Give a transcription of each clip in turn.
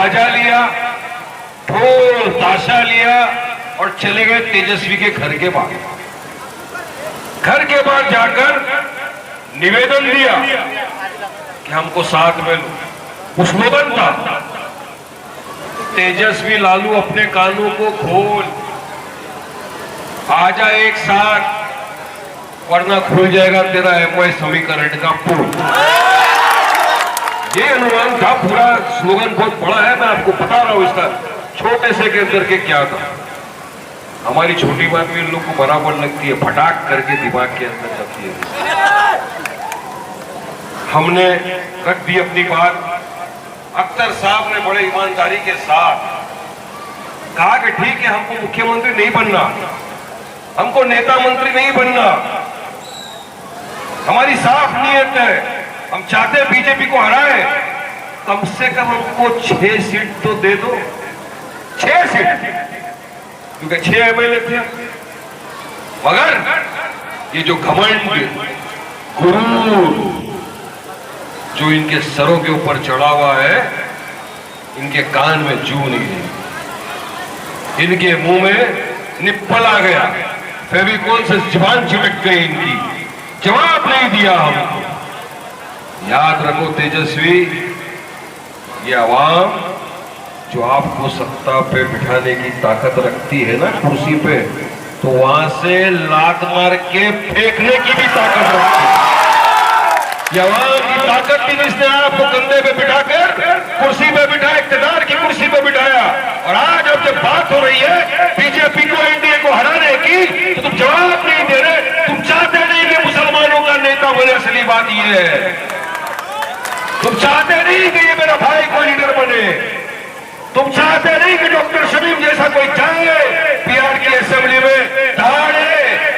बाजा लिया, ढोल ताशा लिया और चले गए तेजस्वी के घर के बाहर। घर के बाहर जाकर निवेदन दिया कि हमको साथ में लो। वो स्लोगन था, तेजस्वी लालू अपने कानों को खोल, आजा एक साथ, वरना खुल जाएगा तेरा एमवाई समीकरण का पुल। ये अनुमान था, पूरा स्लोगन बहुत बड़ा है, मैं आपको बता रहा हूं इसका छोटे से के अंदर के क्या था। हमारी छोटी बात भी इन लोग को बराबर लगती है, फटाक करके दिमाग के अंदर जाती है। हमने रख दी अपनी बात। अख्तर साहब ने बड़े ईमानदारी के साथ कहा कि ठीक है, हमको मुख्यमंत्री नहीं बनना, हमको नेता मंत्री नहीं बनना, हमारी साफ नीयत है, हम चाहते हैं बीजेपी को हराए, कम से कम हमको 6 सीट तो दे दो। 6 सीट, क्योंकि 6 एमएलए थे। मगर ये जो घमंड, गुरूर जो इनके सरों के ऊपर चढ़ा हुआ है, इनके कान में जू नहीं है, इनके मुंह में निप्पल आ गया, फेविकोल से जुबान चिपक गई इनकी, जवाब नहीं दिया हमको। याद रखो तेजस्वी, ये आवाम जो आपको सत्ता पे बिठाने की ताकत रखती है ना कुर्सी पे, तो वहां से लात मार के फेंकने की भी ताकत रखती है। आवाम की ताकत थी जिसने आपको कंधे पे बिठाकर कुर्सी पे बिठाया, इख्तियार की कुर्सी पे बिठाया। और आज अब जब बात हो रही है बीजेपी को, एनडीए को हराने की, तो तुम जवाब नहीं दे रहे। तुम चाहते नहीं कि मुसलमानों का नेता बने, असली बात यह है। तुम चाहते नहीं कि ये मेरा भाई कोई लीडर बने। तुम चाहते नहीं कि डॉक्टर शमीम जैसा कोई जाए बिहार की असेंबली में, दहाड़े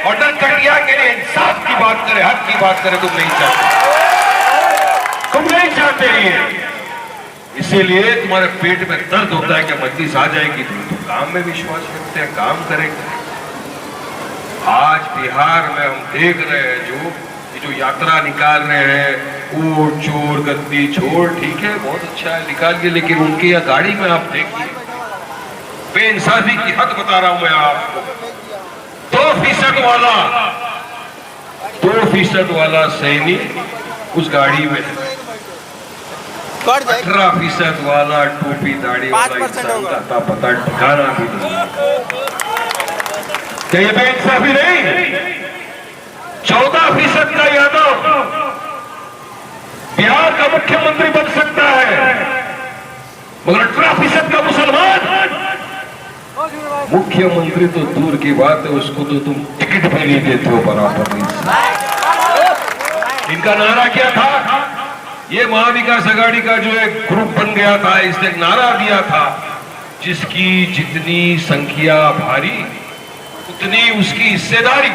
और नरकटिया के लिए इंसाफ की बात करे, हक की बात करे। तुम नहीं चाहते, तुम नहीं चाहते ये। इसीलिए तुम्हारे पेट में दर्द होता है कि मजलिस आ जाएगी, तो काम में विश्वास रखते हैं, काम करेंगे। आज बिहार में हम देख रहे हैं जो यात्रा निकाल रहे हैं, ऊट चोर गद्दी छोड़, ठीक है, बहुत अच्छा है, निकालिए, लेकिन उनके या गाड़ी में आप देखिए, बेइंसाफी की हद बता रहा हूं मैं आपको। 2% वाला सैनिक उस गाड़ी में, 18% वाला टोपी दाढ़ी वाला इंसान का था, पता ठिकाना भी नहीं। क्या ये बेइंसाफी नहीं? 14% का यादव बिहार का मुख्यमंत्री बन सकता है, मगर 18% का मुसलमान मुख्यमंत्री तो दूर की बात है, उसको तो तुम टिकट भी नहीं देते हो बराबर नहीं। इनका नारा क्या था? ये महाविकास आघाड़ी का जो एक ग्रुप बन गया था, इसने एक नारा दिया था, जिसकी जितनी संख्या भारी उतनी उसकी हिस्सेदारी।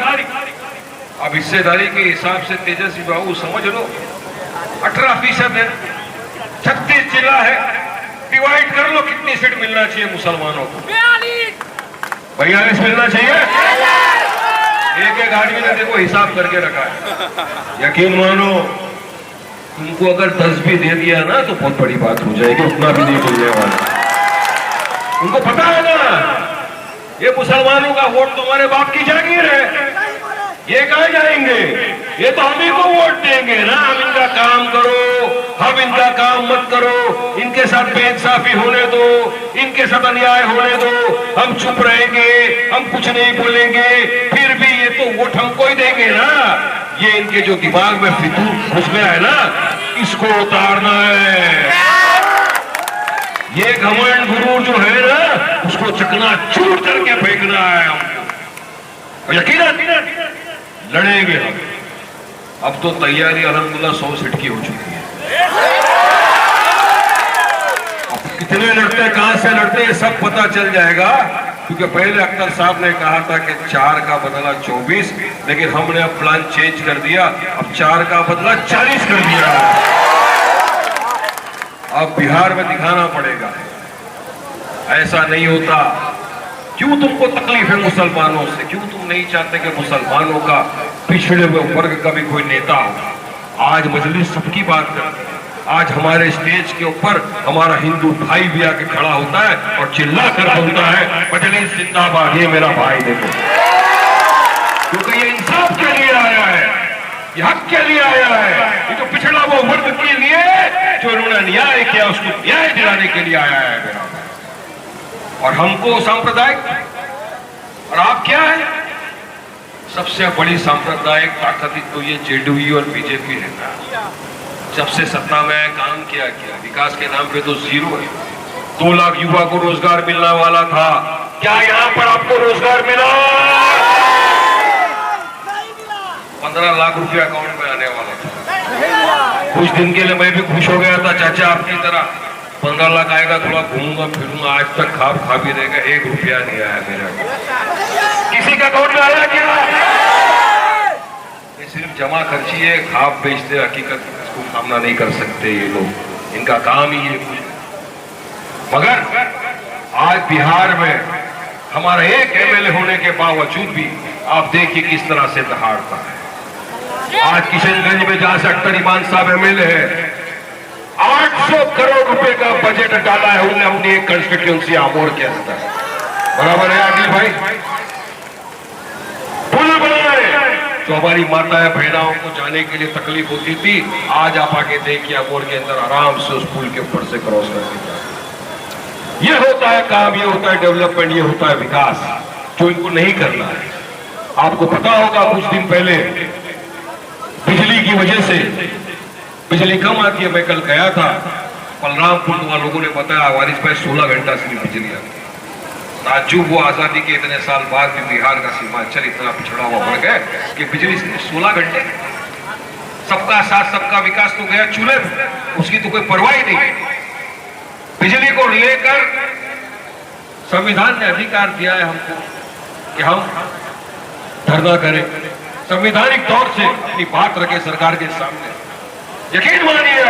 अब हिस्सेदारी के हिसाब से तेजस्वी बाबू समझ लो, 18% है, 36 जिला है, डिवाइड कर लो कितनी सीट मिलना चाहिए मुसलमानों को? 42 मिलना चाहिए। एक आदमी ने देखो हिसाब करके रखा है। यकीन मानो, तुमको अगर 10 भी दे दिया ना तो बहुत बड़ी बात हो जाएगी, उतना भी नहीं मिलने वाला। उनको पता है ना, ये मुसलमानों का वोट तुम्हारे बाप की जागीर है, ये कहाँ जाएंगे? ये तो हम ही को वोट देंगे ना। हम इनका काम करो, हम इनका काम मत करो, इनके साथ बेइंसाफी होने दो, इनके साथ अन्याय होने दो, हम चुप रहेंगे, हम कुछ नहीं बोलेंगे, फिर भी ये तो वोट हमको ही देंगे ना। ये इनके जो दिमाग में फितूर घुस गया है ना, इसको उतारना है। ये घमंड गुरूर जो है ना, उसको चकनाचूर करके फेंकना है हमको। यकीनन लड़ेंगे हम। अब तो तैयारी अल्हम्दुलिल्लाह 100 सीट की हो चुकी है। अब कितने लड़ते, कहां से लड़ते, ये सब पता चल जाएगा, क्योंकि पहले अख्तर साहब ने कहा था कि 4 का बदला 24, लेकिन हमने अब प्लान चेंज कर दिया, अब 4 का बदला 40 कर दिया। अब बिहार में दिखाना पड़ेगा, ऐसा नहीं होता। क्यों तुमको तकलीफ है मुसलमानों से? क्यों तुम नहीं चाहते कि मुसलमानों का, पिछड़े हुए वर्ग का भी कोई नेता हो? आज मजलिस सबकी बात करती है, आज हमारे स्टेज के ऊपर हमारा हिंदू भाई भी आके खड़ा होता है और चिल्ला कर बोलता है मजलिस जिंदाबाद, ये मेरा भाई देखो, क्योंकि ये इंसाफ के लिए आया है, ये हक के लिए आया है, ये जो पिछड़ा वो वर्ग के लिए जो इन्होंने न्याय किया उसको न्याय दिलाने के लिए आया है मेरा भाई। और हमको सांप्रदायिक, और आप क्या है? सबसे बड़ी सांप्रदायिक ताकत तो ये जेडीयू और बीजेपी है। जब से सत्ता में काम किया विकास के नाम पे तो जीरो है। 2 लाख युवा को रोजगार मिलने वाला था, क्या यहां पर आपको रोजगार मिला? 15 लाख रुपया अकाउंट में आने वाला था। कुछ दिन के लिए मैं भी खुश हो गया था, चाचा आपकी तरह 15 लाख आएगा, थोड़ा घूमूंगा फिरूंगा। आज तक खा भी रहेगा, 1 रुपया नहीं आया मेरा। किसी का अकाउंट में आया क्या? ये सिर्फ जमा खर्ची है, खाब बेचते, हकीकत इसको सामना नहीं कर सकते ये लोग, इनका काम ही ये कुछ। मगर आज बिहार में हमारा एक एमएलए होने के बावजूद भी आप देखिए किस तरह से दहाड़ता है। आज किशनगंज में जहां से अख्तर इमान साहब एमएलए है, 800 करोड़ रुपए का बजट डाला है उन्होंने अपनी एक कंस्टिट्यूंसी आमोर के अंदर। बराबर है आदिल भाई? पुल बनाए जो हमारी माताएं बहनाओं को जाने के लिए तकलीफ होती थी, आज आप आके देखिए आमोर के अंदर आराम से उस पुल के ऊपर से क्रॉस करके जाए। ये होता है काम, ये होता है डेवलपमेंट, ये होता है विकास, जो इनको नहीं करना है। आपको पता होगा कुछ दिन पहले बिजली की वजह से बिजली कम आती है। मैं कल गया था बलरामपुर, वहां लोगों ने बताया वारिस भाई 16 घंटा से बिजली आती है। ताज्जुब वो आजादी के इतने साल बाद भी बिहार का सीमांचल इतना पिछड़ा हुआ पड़ गया कि बिजली सिर्फ 16 घंटे। सबका साथ सबका विकास तो गया चूल्हे, उसकी तो कोई परवाह ही नहीं। बिजली को लेकर संविधान ने अधिकार दिया है हमको कि हम धरना करें, संवैधानिक तौर से अपनी बात रखें सरकार के सामने। यकीन मानिए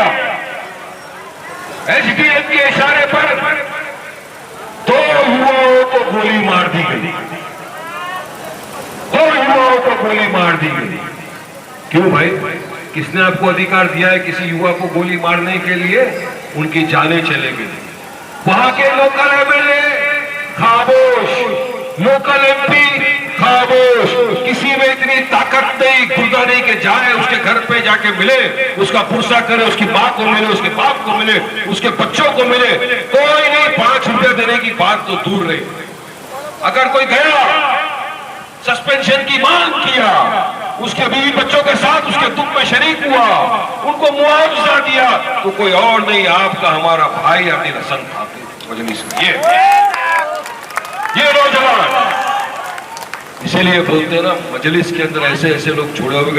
एसडीएम के इशारे पर 2 युवाओं को गोली मार दी गई, 2 युवाओं को गोली मार दी गई। क्यों भाई? किसने आपको अधिकार दिया है किसी युवा को गोली मारने के लिए? उनकी जानें चले गई। वहां के लोकल एमएलए खामोश, लोकल एमपी खामोश, किसी में इतनी ताकत नहीं, गुर्दा नहीं कि जाए उसके घर पे जाके मिले, उसका पुरसा करे, उसकी मां को मिले, उसके बाप को मिले, उसके बच्चों को मिले। कोई नहीं, 5 रुपए देने की बात तो दूर रही। अगर कोई गया सस्पेंशन की मांग किया, उसके बीवी बच्चों के साथ उसके दुख में शरीक हुआ, उनको मुआवजा दिया, तो कोई और नहीं आपका हमारा भाई अब्दुल हसन मजलिस। ये नौजवान इसीलिए बोलते हैं ना, मजलिस के अंदर ऐसे ऐसे लोग जुड़े हुए